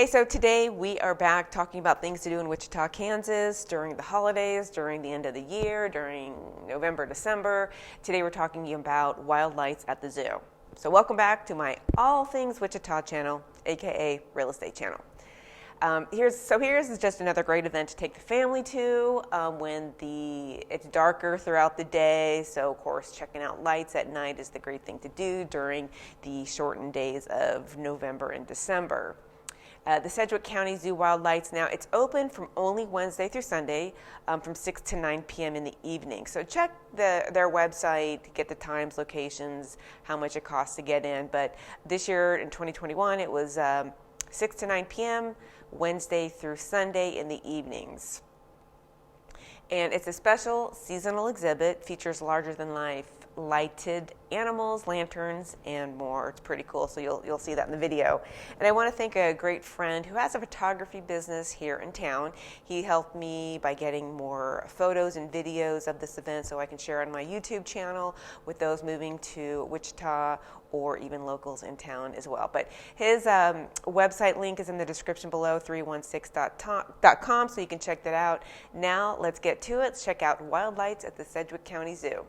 Hey, so today we are back talking about things to do in Wichita, Kansas during the holidays, during the end of the year, during November, December. Today we're talking about wild lights at the zoo. So welcome back to my All Things Wichita channel, aka Real Estate channel. Here's just another great event to take the family to when it's darker throughout the day. So of course checking out lights at night is the great thing to do during the shortened days of November and December. The Sedgwick County Zoo Wild Lights now, it's open from only Wednesday through Sunday from 6 to 9 p.m. in the evening. So check their website to get the times, locations, how much it costs to get in. But this year in 2021, it was 6 to 9 p.m. Wednesday through Sunday in the evenings. And it's a special seasonal exhibit, features larger-than-life lighted animals, lanterns, and more. It's pretty cool, so you'll see that in the video. And I want to thank a great friend who has a photography business here in town. He helped me by getting more photos and videos of this event so I can share on my YouTube channel with those moving to Wichita or even locals in town as well. But his website link is in the description below, 316.com, so you can check that out. Now let's get to it. Let's check out wild lights at the Sedgwick County Zoo.